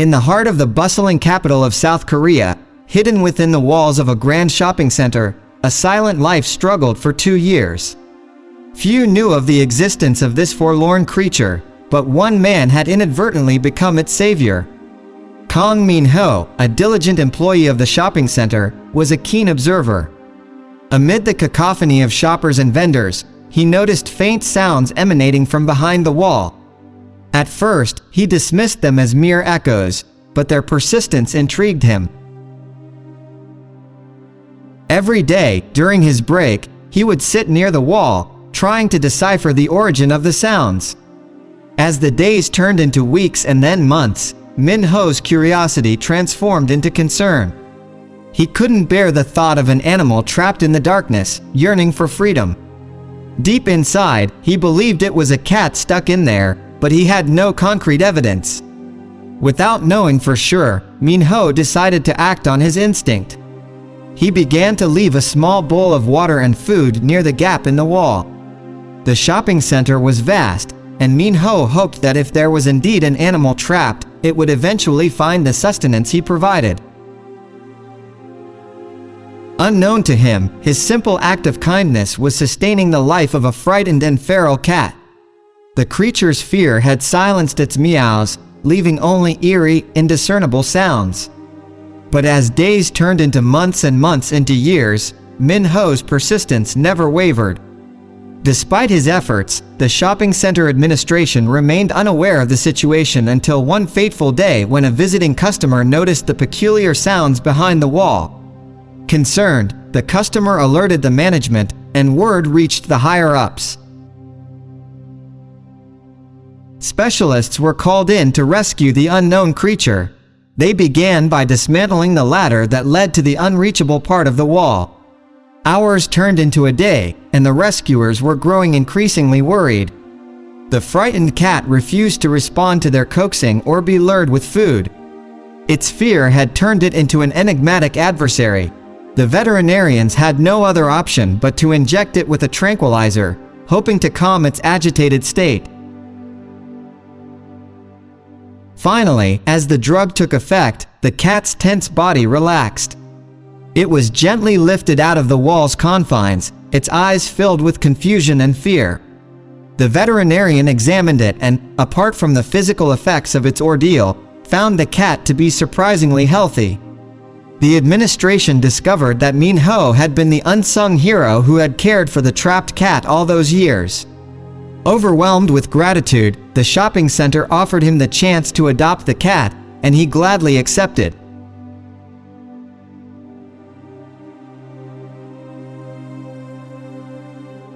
In the heart of the bustling capital of South Korea, hidden within the walls of a grand shopping center, a silent life struggled for 2 years. Few knew of the existence of this forlorn creature, but one man had inadvertently become its savior. Kang Min-ho, a diligent employee of the shopping center, was a keen observer. Amid the cacophony of shoppers and vendors, he noticed faint sounds emanating from behind the wall. At first, he dismissed them as mere echoes, but their persistence intrigued him. Every day, during his break, he would sit near the wall, trying to decipher the origin of the sounds. As the days turned into weeks and then months, Min-ho's curiosity transformed into concern. He couldn't bear the thought of an animal trapped in the darkness, yearning for freedom. Deep inside, he believed it was a cat stuck in there, but he had no concrete evidence. Without knowing for sure, Min-ho decided to act on his instinct. He began to leave a small bowl of water and food near the gap in the wall. The shopping center was vast, and Min-ho hoped that if there was indeed an animal trapped, it would eventually find the sustenance he provided. Unknown to him, his simple act of kindness was sustaining the life of a frightened and feral cat. The creature's fear had silenced its meows, leaving only eerie, indiscernible sounds. But as days turned into months and months into years, Min-ho's persistence never wavered. Despite his efforts, the shopping center administration remained unaware of the situation until one fateful day when a visiting customer noticed the peculiar sounds behind the wall. Concerned, the customer alerted the management, and word reached the higher-ups. Specialists were called in to rescue the unknown creature. They began by dismantling the ladder that led to the unreachable part of the wall. Hours turned into a day, and the rescuers were growing increasingly worried. The frightened cat refused to respond to their coaxing or be lured with food. Its fear had turned it into an enigmatic adversary. The veterinarians had no other option but to inject it with a tranquilizer, hoping to calm its agitated state. Finally, as the drug took effect, the cat's tense body relaxed. It was gently lifted out of the wall's confines, its eyes filled with confusion and fear. The veterinarian examined it and, apart from the physical effects of its ordeal, found the cat to be surprisingly healthy. The administration discovered that Min-ho had been the unsung hero who had cared for the trapped cat all those years. Overwhelmed with gratitude, the shopping center offered him the chance to adopt the cat, and he gladly accepted.